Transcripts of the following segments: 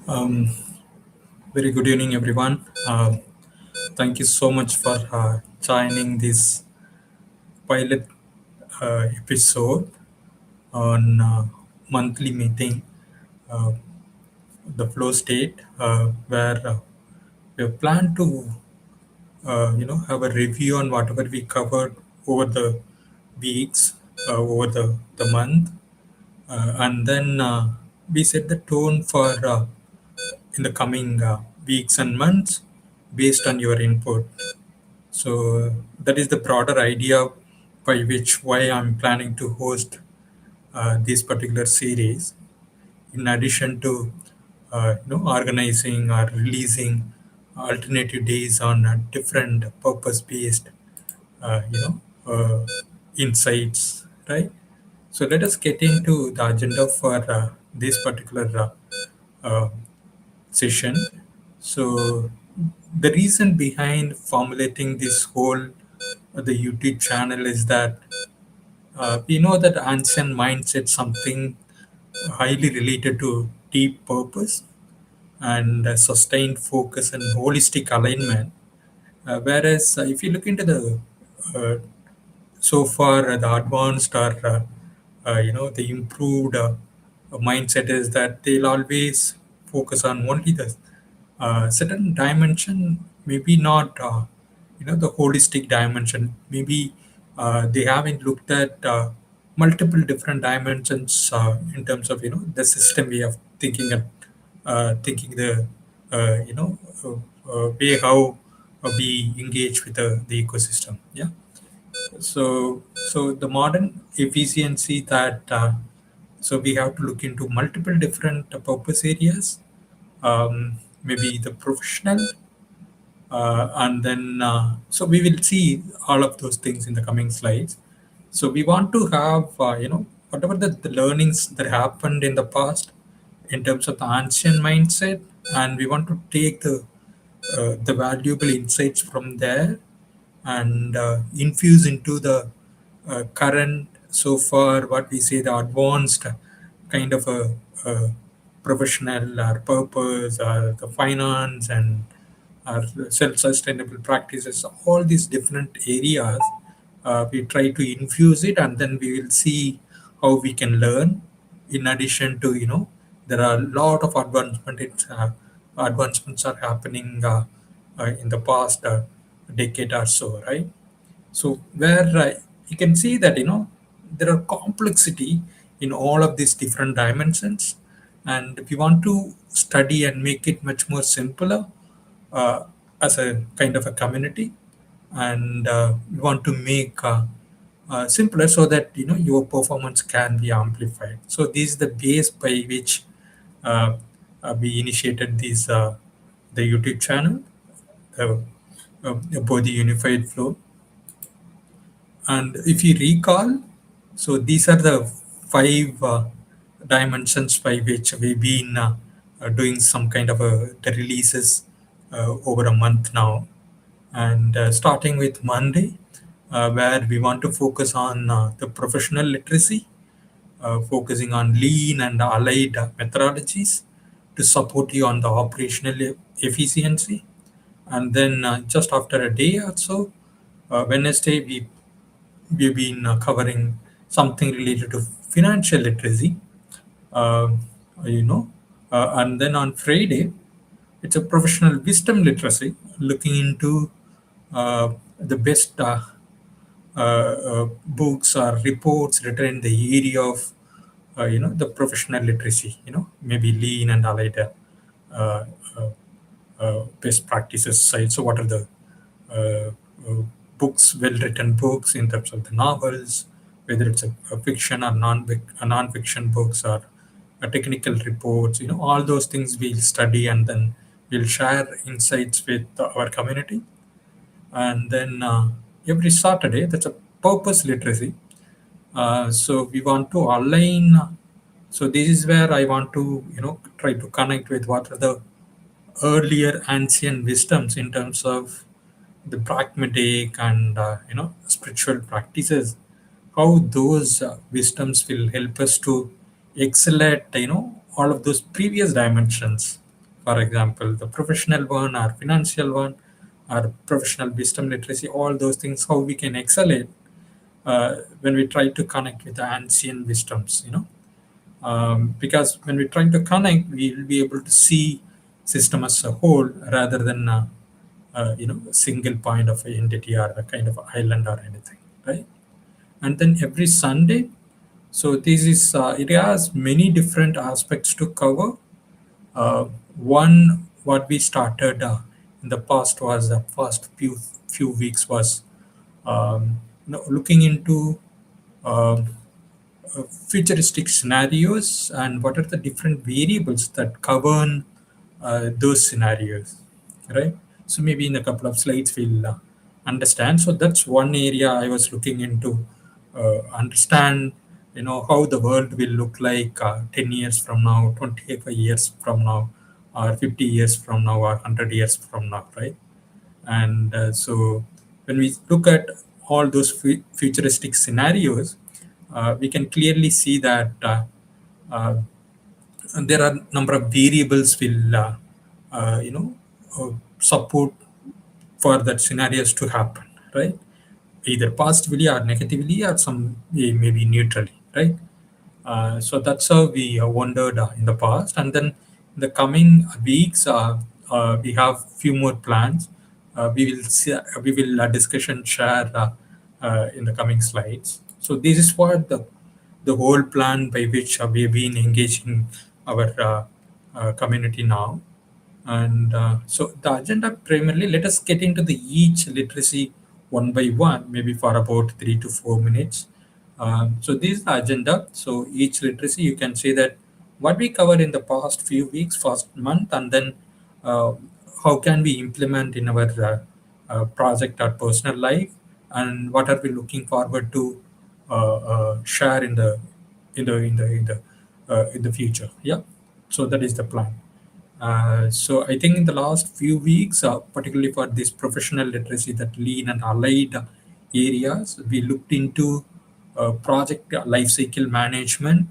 Um, Very good evening, everyone. Thank you so much for joining this pilot episode on monthly meeting, uh, the flow state, where we have planned to, have a review on whatever we covered over the weeks, over the month, and then we set the tone for in the coming weeks and months based on your input. So that is the broader idea by which why I'm planning to host this particular series. In addition to organizing or releasing alternative days on different purpose-based insights, right? So let us get into the agenda for this particular uh, session. So the reason behind formulating this whole the YouTube channel is that we know that ancient mindset something highly related to deep purpose and sustained focus and holistic alignment. Whereas if you look into the uh, so far the advanced or the improved mindset is that they'll always focus on only the certain dimension, maybe not the holistic dimension. Maybe they haven't looked at multiple different dimensions in terms of the system way of thinking and thinking the way how we engage with the ecosystem. Yeah. So the modern efficiency that so we have to look into multiple different purpose areas, maybe the professional, and then so we will see all of those things in the coming slides. So we want to have whatever the learnings that happened in the past in terms of the ancient mindset, and we want to take the valuable insights from there and infuse into the current, so far what we say the advanced kind of a professional or purpose or the finance and our self-sustainable practices, all these different areas. We try to infuse it, and then we will see how we can learn. In addition to, there are a lot of advancements are happening in the past decade or so, right? So where you can see that there are complexity in all of these different dimensions, and we want to study and make it much more simpler uh, as a kind of a community, and we want to make simpler so that your performance can be amplified. So this is the base by which uh, we initiated this the YouTube channel, Bodhi Unified Flow. And if you recall, so these are the five dimensions by which we've been doing some kind of the releases over a month now. And starting with Monday, where we want to focus on the professional literacy, focusing on lean and allied methodologies to support you on the operational efficiency. And then just after a day or so, Wednesday, we've been covering something related to financial literacy, uh, you know, and then on Friday, it's a professional wisdom literacy, looking into the best books or reports written in the area of the professional literacy, maybe lean and allied uh, uh, best practices side. So what are the uh, uh, books, well written books in terms of the novels, whether it's a fiction or non-fiction books or technical reports, all those things we'll study, and then we'll share insights with our community. And then every Saturday, that's a purpose literacy. So we want to align. So this is where I want to try to connect with what are the earlier ancient wisdoms in terms of the pragmatic and spiritual practices, how those wisdoms will help us to excel at all of those previous dimensions. For example, the professional one or financial one or professional wisdom literacy, all those things, how we can excel it when we try to connect with the ancient wisdoms, because when we're trying to connect, we will be able to see system as a whole rather than a single point of an entity or a kind of island or anything, right? And then every Sunday, so this is it has many different aspects to cover. One, what we started in the past was the first few weeks was looking into um, futuristic scenarios and what are the different variables that govern those scenarios, right? So maybe in a couple of slides we'll understand. So that's one area I was looking into, understand how the world will look like 10 years from now, 25 years from now, or 50 years from now, or 100 years from now, right? And so when we look at all those futuristic scenarios, we can clearly see that uh, there are number of variables will support for that scenarios to happen, right? Either positively or negatively or some maybe neutrally, right? So that's how we wondered in the past, and then in the coming weeks, we have few more plans. We will discuss and share in the coming slides. So this is what the whole plan by which we have been engaging our community now. And so the agenda primarily, let us get into the each literacy one by one, maybe for about 3 to 4 minutes. So this is the agenda. So each literacy, you can say that what we covered in the past few weeks, past month, and then uh, how can we implement in our project or personal life, and what are we looking forward to share in the future. Yeah. So that is the plan. So I think in the last few weeks, particularly for this professional literacy, that lean and allied areas, we looked into project lifecycle management.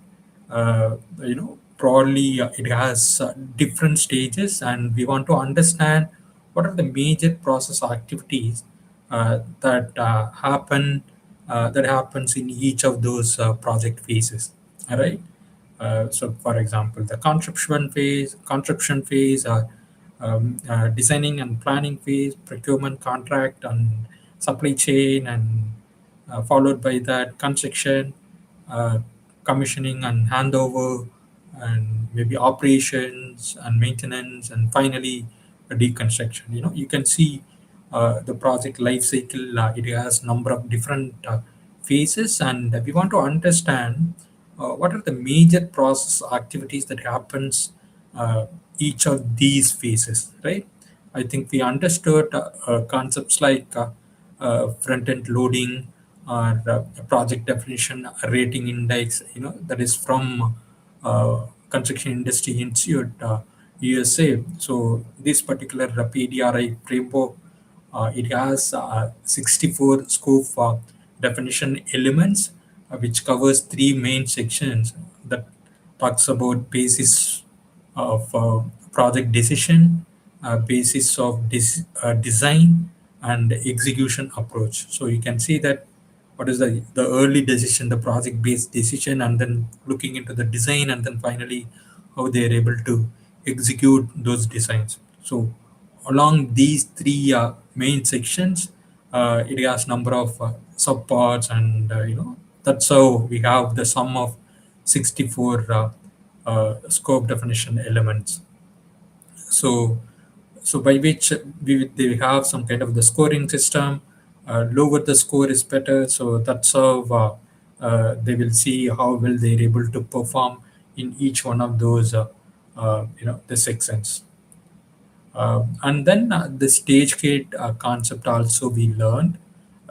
Broadly, it has different stages, and we want to understand what are the major process activities that happens in each of those project phases. All right. So, for example, the conception phase, designing and planning phase, procurement, contract, and supply chain, and followed by that construction, uh, commissioning and handover, and maybe operations and maintenance, and finally deconstruction. You can see the project life cycle. It has number of different phases, and we want to understand what are the major process activities that happens uh, each of these phases, right? I think we understood concepts like front end loading or project definition, rating index, that is from construction industry institute, USA. So this particular PDRI framework, it has 64 scope definition elements, which covers three main sections that talks about basis of project decision, basis of design, and execution approach. So you can see that what is the early decision, the project based decision, and then looking into the design, and then finally how they are able to execute those designs. So along these three main sections, it has number of subparts, and that's how we have the sum of 64 scope definition elements. So by which they have some kind of the scoring system. Lower the score is better, so that's how they will see how well they're able to perform in each one of those the sections. And then the stage gate concept also we learned.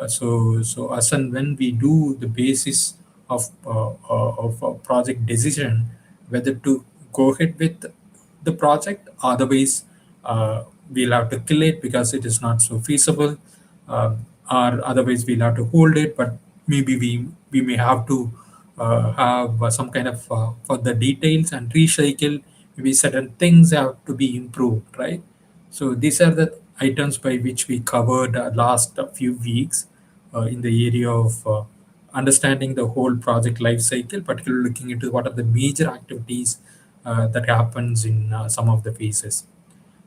So as and when we do the basis of a project decision, whether to go ahead with the project, otherwise we'll have to kill it because it is not so feasible, or otherwise we'll have to hold it, but maybe we may have to have some kind of further details and recycle maybe certain things have to be improved, right? So these are the items by which we covered last few weeks in the area of understanding the whole project life cycle, particularly looking into what are the major activities that happens in some of the phases.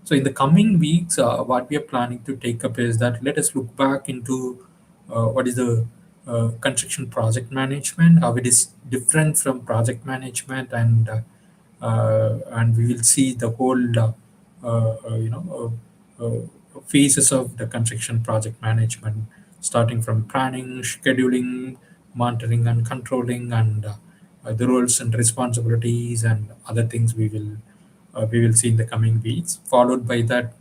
So in the coming weeks, what we are planning to take up is that let us look back into what is the construction project management, how it is different from project management, and we will see the whole phases of the construction project management, starting from planning, scheduling, monitoring, and controlling, and the roles and responsibilities and other things we will see in the coming weeks. Followed by that,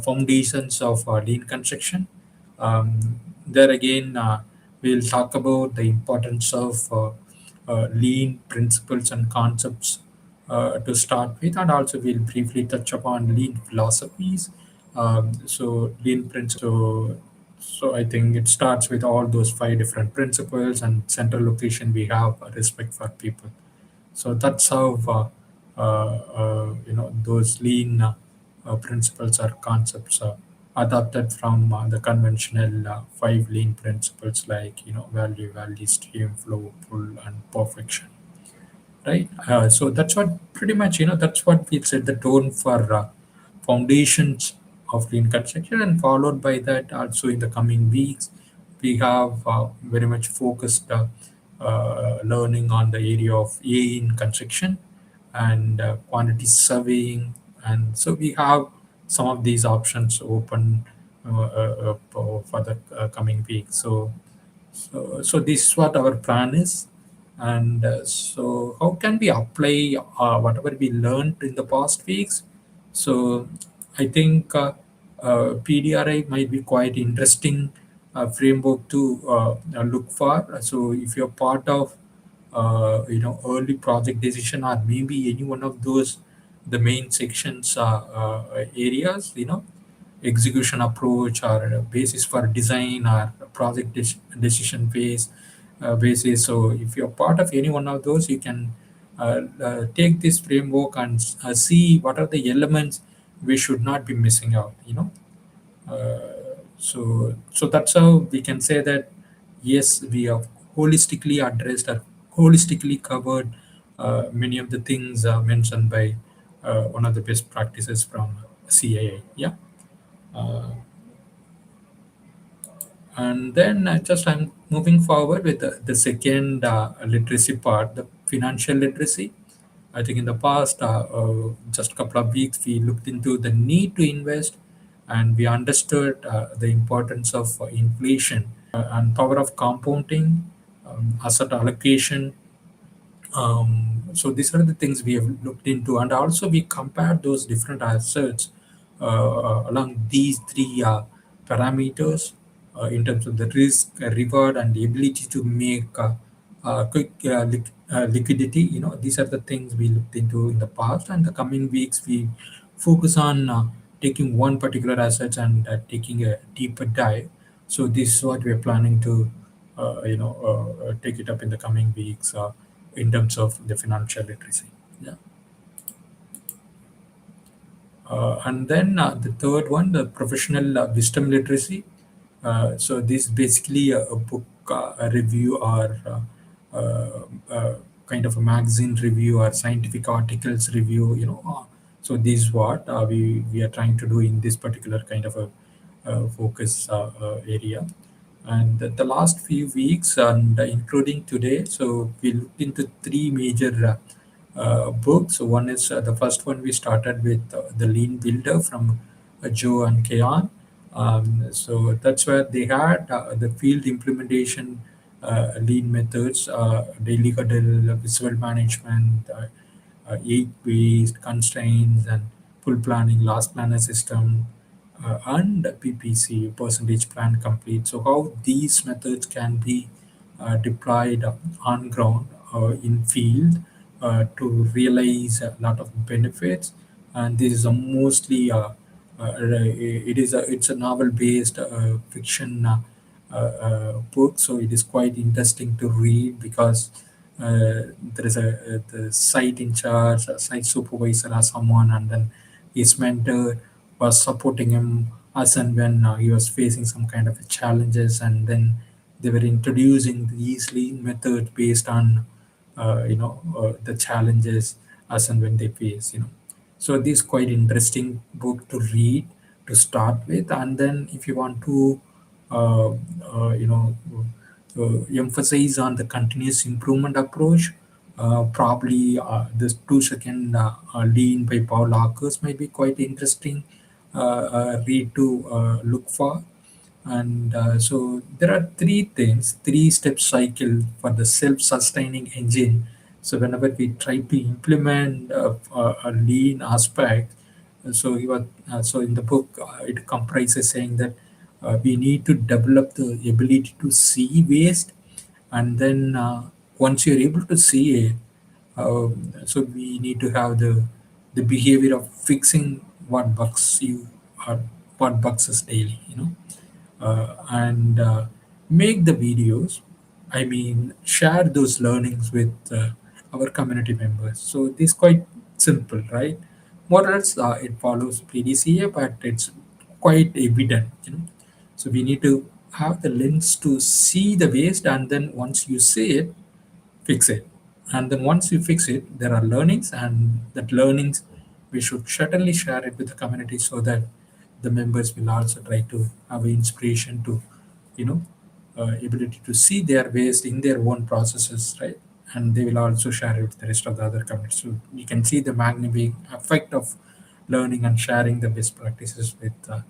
foundations of lean construction. There again, we'll talk about the importance of lean principles and concepts to start with, and also we'll briefly touch upon lean philosophies. So lean principles. So I think it starts with all those five different principles and central location we have respect for people. So that's how those lean principles or concepts adopted from the conventional five lean principles, like value, stream, flow, pull, and perfection, right? So that's what pretty much, that's what we set the tone for foundations of lean construction. And followed by that, also in the coming weeks, we have very much focused learning on the area of AI in construction and quantity surveying. And so we have some of these options open for the coming week. So this is what our plan is. And so how can we apply whatever we learned in the past weeks? So I think PDRI might be quite interesting framework to look for. So if you're part of early project decision, or maybe any one of those the main sections areas, execution approach or basis for design or project decision phase basis. So if you're part of any one of those, you can take this framework and see what are the elements we should not be missing out. So that's how we can say that yes, we have holistically addressed or holistically covered many of the things mentioned by one of the best practices from CAA. Yeah. Uh, and then just I'm moving forward with the second literacy part, the financial literacy. I think in the past, just a couple of weeks, we looked into the need to invest, and we understood the importance of inflation and power of compounding, asset allocation. So these are the things we have looked into, and also we compared those different assets along these three parameters in terms of the risk, reward, and the ability to make quick liquidity. These are the things we looked into in the past, and the coming weeks we focus on taking one particular asset and taking a deeper dive. So this is what we are planning to take it up in the coming weeks in terms of the financial literacy. Yeah. And then the third one, the professional wisdom literacy. So this is basically a book, a review, or kind of a magazine review or scientific articles review. So this is what we are trying to do in this particular kind of a focus area. And the last few weeks, and including today, so we looked into three major books. So one is the first one we started with the Lean Builder from Joe and Keon. So that's where they had the field implementation lean methods, daily huddle, visual management, eight-based constraints, and full planning, last planner system, and PPC, percentage plan complete. So how these methods can be deployed on ground in field to realize a lot of benefits. And this is a mostly it's a novel based fiction book, so it is quite interesting to read because there is a the site in charge, a site supervisor or someone, and then his mentor was supporting him as and when he was facing some kind of challenges, and then they were introducing these lean method based on the challenges as and when they face, so this is quite interesting book to read to start with, and then if you want to uh, you know emphasize on the continuous improvement approach, probably this 2 second lean by Paul Akers might be quite interesting read to look for. And so there are three things, three-step cycle for the self-sustaining engine. So whenever we try to implement a lean aspect, so so in the book it comprises saying that we need to develop the ability to see waste, and then once you're able to see it, so we need to have the behavior of fixing what bugs you or what bugs us daily, and make the videos. I mean, share those learnings with our community members. So this is quite simple, right? More or less, it follows PDCA, but it's quite evident, So we need to have the lens to see the waste, and then once you see it, fix it. And then once you fix it, there are learnings, and that learnings we should certainly share it with the community so that the members will also try to have inspiration to, you know, ability to see their waste in their own processes, right? And they will also share it with the rest of the other communities. So you can see the magnifying effect of learning and sharing the best practices with the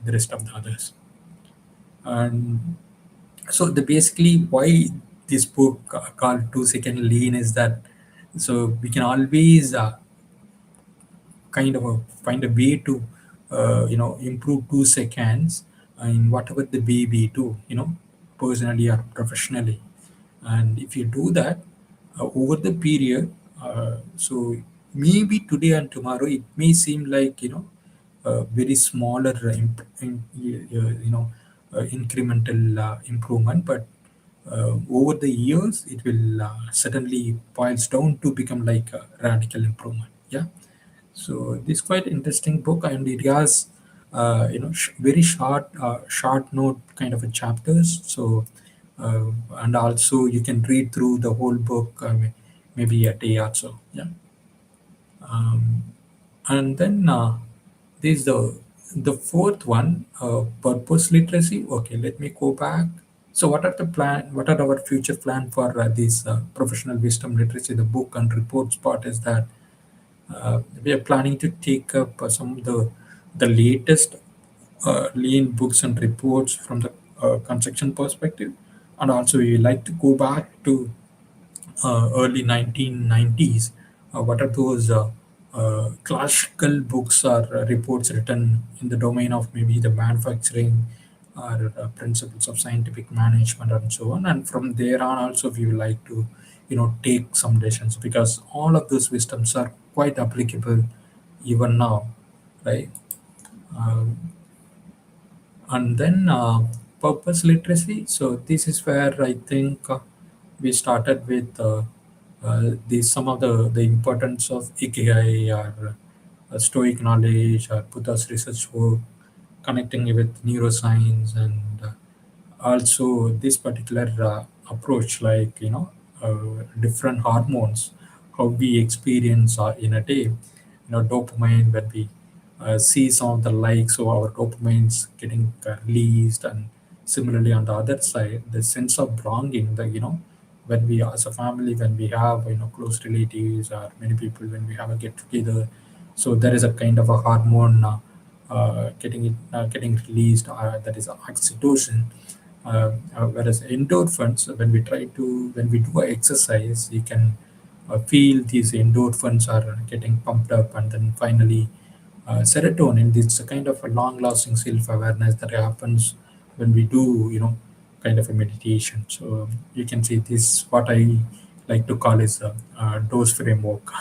rest of the others. And so the basically why this book called 2 second lean is that so we can always kind of find a way to improve 2 seconds in whatever the way we do, personally or professionally. And if you do that over the period, so maybe today and tomorrow it may seem like very smaller incremental improvement, but over the years it will suddenly boils down to become like a radical improvement. Yeah. So this is quite interesting book, and it has very short note kind of a chapters. So and also you can read through the whole book, maybe a day or so. Yeah. Um, and then there's the fourth one, purpose literacy. Okay, let me go back. So what are the plan? What are our future plan for this professional wisdom literacy? The book and reports part is that we are planning to take up some of the latest lean books and reports from the construction perspective, and also we like to go back to early 1990s. What are those classical books or reports written in the domain of maybe the manufacturing or principles of scientific management and so on? And from there on, also we would like to, take some decisions, because all of those wisdoms are quite applicable even now, right? Um, and then purpose literacy. So this is where I think we started with the some of the importance of ikigai or stoic knowledge or Buddha's research work, connecting it with neuroscience, and also this particular approach, like different hormones, how we experience in a day, dopamine when we see some of the likes, so our dopamine's getting released, and similarly on the other side the sense of belonging, the when we as a family, when we have close relatives or many people, when we have a get together, so there is a kind of a hormone getting released, that is oxytocin. Whereas endorphins, when we do a exercise, you can feel these endorphins are getting pumped up, and then finally serotonin. This is a kind of a long-lasting self-awareness that happens when we do, kind of a meditation. So you can see this what I like to call is a dose framework.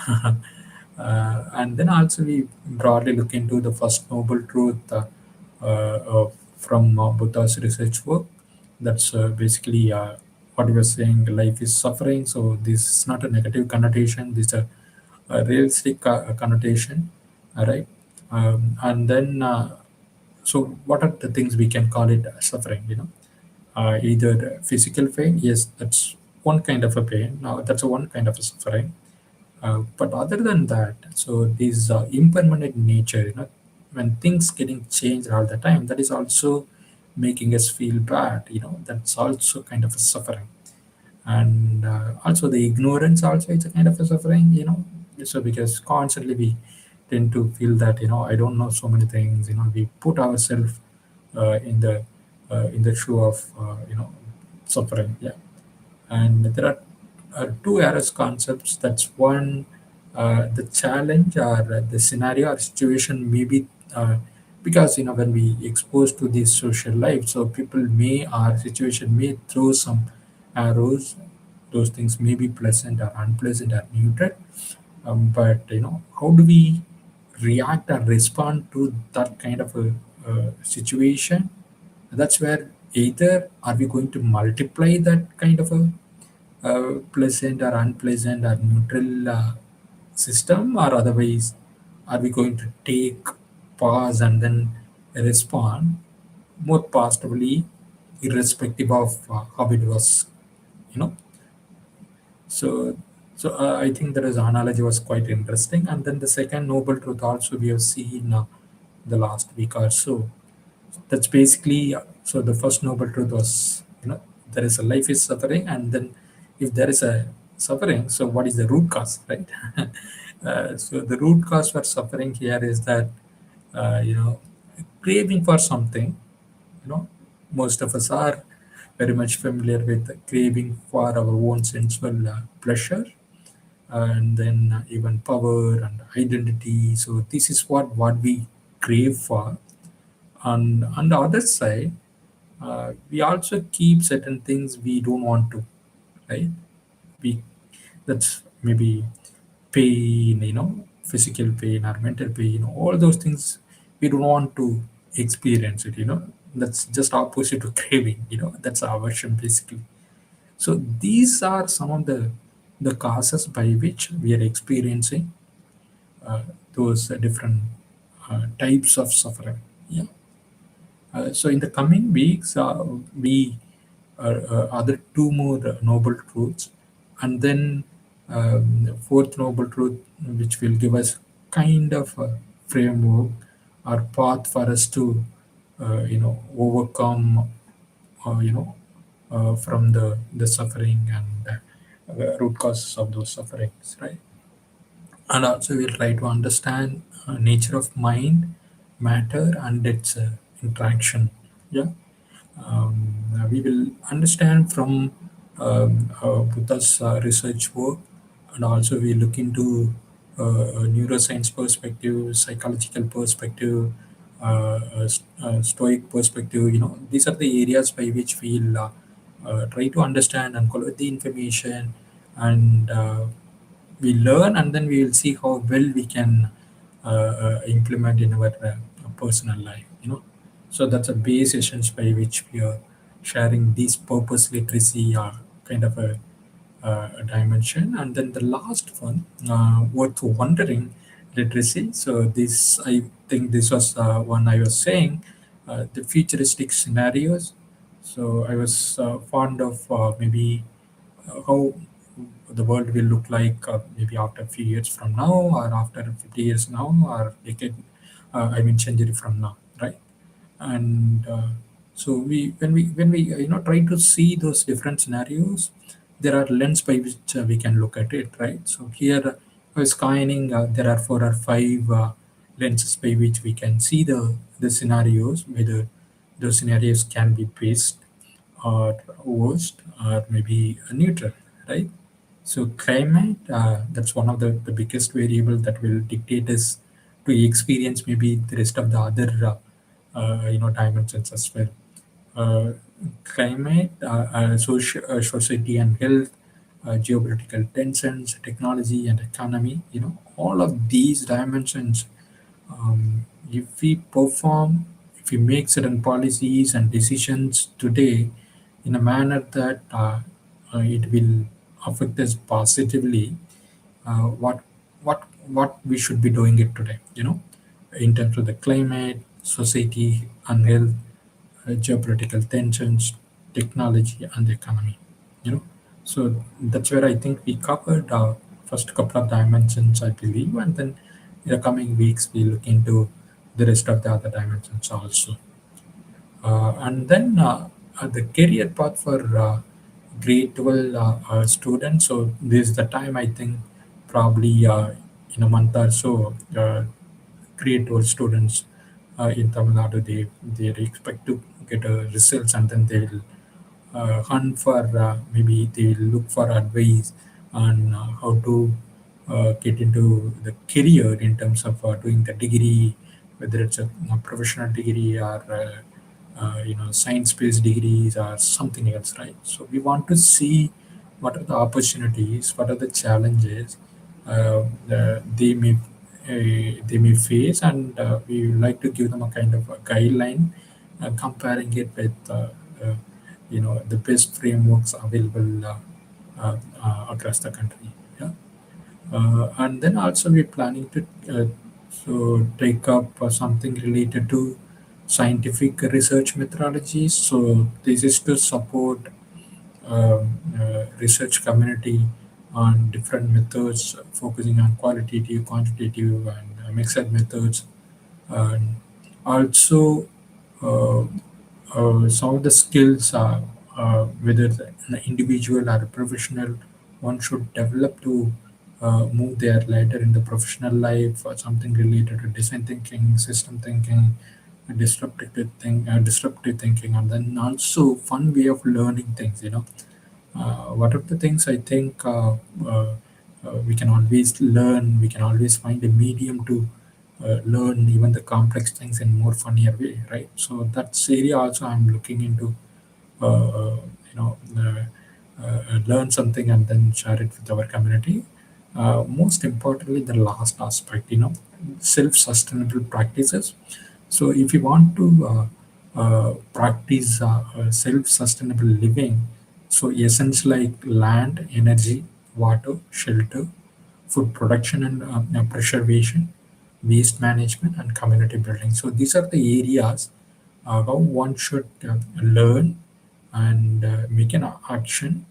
And then also we broadly look into the first noble truth from Buddha's research work. That's basically what you were saying, life is suffering. So this is not a negative connotation. This is a realistic connotation, all right? And then, so what are the things we can call it suffering? Either physical pain, yes, that's one kind of a pain. Now that's a one kind of a suffering. But other than that, so this impermanent nature, when things getting changed all the time, that is also making us feel bad. That's also kind of a suffering. And also the ignorance also it's a kind of a suffering. So because constantly we tend to feel that I don't know so many things. We put ourselves in the shoe of suffering. Yeah. And there are two errors concepts. That's one, the challenge or the scenario or situation maybe, because when we expose to this social life, so people may or situation may throw some arrows. Those things may be pleasant or unpleasant or neutral. But how do we react or respond to that kind of a situation? That's where either are we going to multiply that kind of a pleasant or unpleasant or neutral system, or otherwise are we going to take pause and then respond more positively, irrespective of how it was. you know so I think that his analogy was quite interesting. And then the second noble truth also we have seen the last week or so. That's basically, so the first noble truth was, there is a life is suffering, and then if there is a suffering, so what is the root cause, right? So the root cause for suffering here is that, craving for something. you know Most of us are very much familiar with craving for our own sensual pleasure, and then even power and identity. So this is what we crave for. And on the other side, we also keep certain things we don't want to, right? We That's maybe pain, physical pain or mental pain, all those things we don't want to experience it. That's just opposite to craving. That's aversion basically. So these are some of the causes by which we are experiencing those different types of suffering. Yeah. So in the coming weeks, we other two more noble truths, and then the fourth noble truth, which will give us kind of a framework or path for us to, overcome, from the suffering and root causes of those sufferings, right? And also we'll try to understand nature of mind, matter, and its interaction. Yeah. We will understand from Buddha's research work, and also we look into neuroscience perspective, psychological perspective, stoic perspective. These are the areas by which we'll try to understand and collect the information, and we learn, and then we will see how well we can implement in our personal life. So that's a base essence by which we are sharing these purpose literacy kind of a dimension. And then the last one, worth wondering literacy. So this, I think this was one I was saying, the futuristic scenarios. So I was fond of maybe how the world will look like, maybe after a few years from now, or after 50 years now, or decade, I mean century from now, right? And so when we try to see those different scenarios, there are lens by which we can look at it, right? So here, scanning, there are four or five lenses by which we can see the scenarios, whether those scenarios can be best or worst or maybe neutral, right? So climate, that's one of the biggest variable that will dictate us to experience maybe the rest of the other dimensions as well. Uh, Climate, society and health, geopolitical tensions, technology and economy. All of these dimensions, if we make certain policies and decisions today in a manner that it will affect us positively. What we should be doing it today, in terms of the climate, society, and health, geopolitical tensions, technology, and the economy. You know, so that's where I think we covered first couple of dimensions, I believe, and then in the coming weeks we look into the rest of the other dimensions also. And then the career path for grade 12 students. So this is the time I think probably in a month or so, grade 12 students in Tamil Nadu, they expect to get results, and then they will hunt for, maybe they will look for advice on how to get into the career in terms of doing the degree, whether it's a professional degree or science-based degrees or something else, right? So we want to see what are the opportunities, what are the challenges they may face, and we would like to give them a kind of a guideline, comparing it with the best frameworks available across the country. Yeah. And then also we're planning to take up something related to scientific research methodologies. So this is to support research community on different methods, focusing on qualitative, quantitative, and mixed methods. And also, uh, some of the skills, whether an individual or a professional, one should develop to move there later in the professional life, or something related to design thinking, system thinking, disruptive thinking, and then also fun way of learning things. What are the things I think we can always learn, we can always find a medium to learn even the complex things in more funnier way, right? So that's area also I'm looking into, uh, you know uh, learn something and then share it with our community. Most importantly, the last aspect, self-sustainable practices. So if you want to practice self-sustainable living, so essence like land, energy, water, shelter, food production and preservation, waste management, and community building. So these are the areas how one should learn and make an action,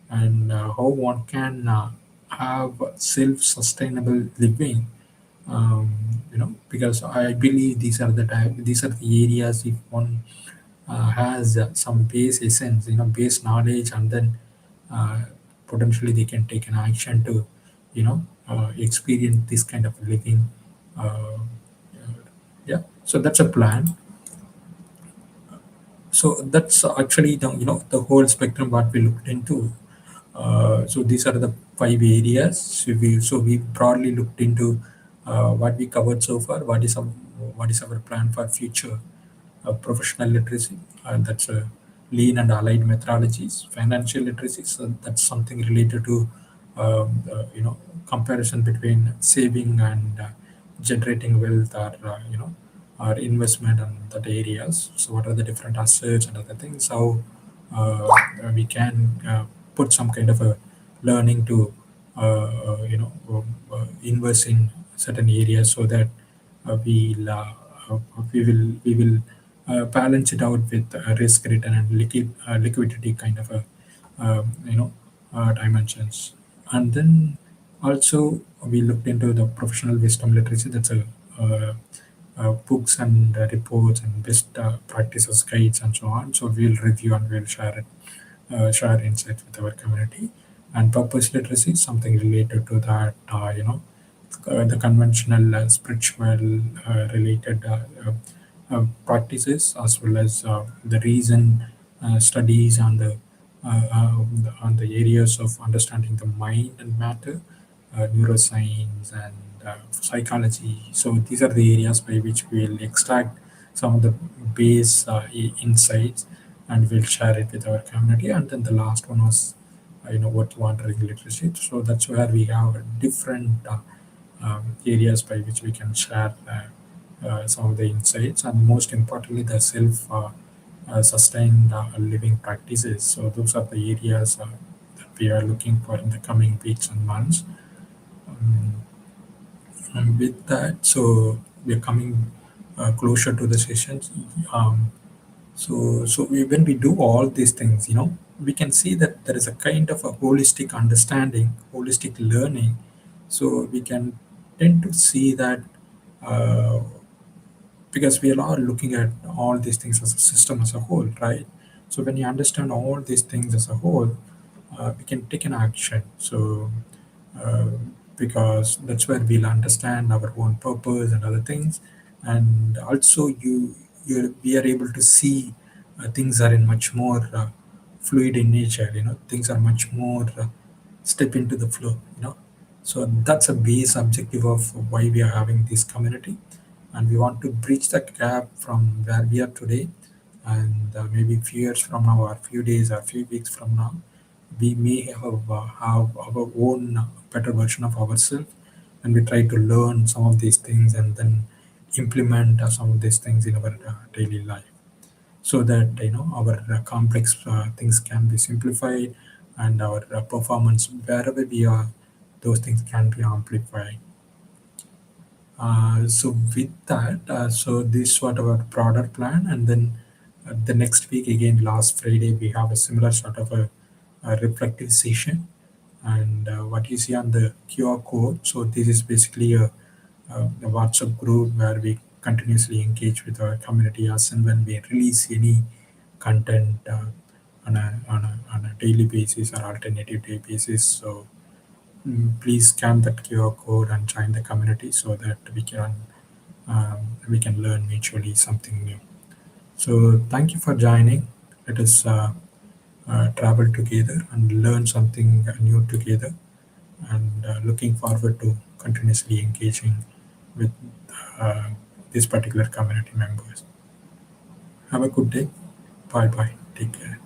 and how one can have self-sustainable living. Because I believe these are the areas, if one has some base essence, base knowledge, and then uh, potentially they can take an action to experience this kind of living. uh, yeah, so that's a plan. So that's actually the whole spectrum what we looked into. So these are the 5 areas. So we broadly looked into what we covered so far. What is our plan for future professional literacy? That's lean and allied methodologies. Financial literacy, so that's something related to comparison between saving and generating wealth, or investment and that areas. So what are the different assets and other things? How we can put some kind of a learning to invest in certain areas, so that we will balance it out with risk return and liquidity kind of a dimensions. And then also we looked into the professional wisdom literacy. That's books and reports and best practices guides and so on. So we'll review and we'll share insights with our community. And purpose literacy is something related to that, the conventional spiritual related practices, as well as the reason studies on the areas of understanding the mind and matter, neuroscience, and psychology. So these are the areas by which we will extract some of the base insights, and we'll share it with our community. And then the last one was what wandering literacy. So that's where we have different areas by which we can share some of the insights, and most importantly the self sustained living practices. So those are the areas we are looking for in the coming weeks and months. Um, and with that, so we are coming closer to the sessions. Um, when we do all these things, we can see that there is a kind of a holistic understanding, holistic learning. So we can tend to see that uh, because we are all looking at all these things as a system as a whole, right? So when you understand all these things as a whole, we can take an action. So uh, because that's where we'll understand our own purpose and other things, and also we are able to see things are in much more fluid in nature. Things are much more step into the flow. So that's a base objective of why we are having this community, and we want to bridge that gap from where we are today, and maybe few years from now, or few days, or few weeks from now, we may have our own better version of ourselves, and we try to learn some of these things and then implement some of these things in our daily life, so that our complex things can be simplified, and our performance wherever we are, those things can be amplified. So with that, so this sort of a broader plan, and then the next week again, last Friday, we have a similar sort of a reflective session. And what you see on the QR code, so this is basically a WhatsApp group where we continuously engage with our community as and when we release any content on a daily basis or alternative day basis. So please scan that QR code and join the community so that we can learn mutually something new. So thank you for joining. Let us travel together and learn something new together. And looking forward to continuously engaging with uh, these particular community members. Have a good day. Bye bye. Take care.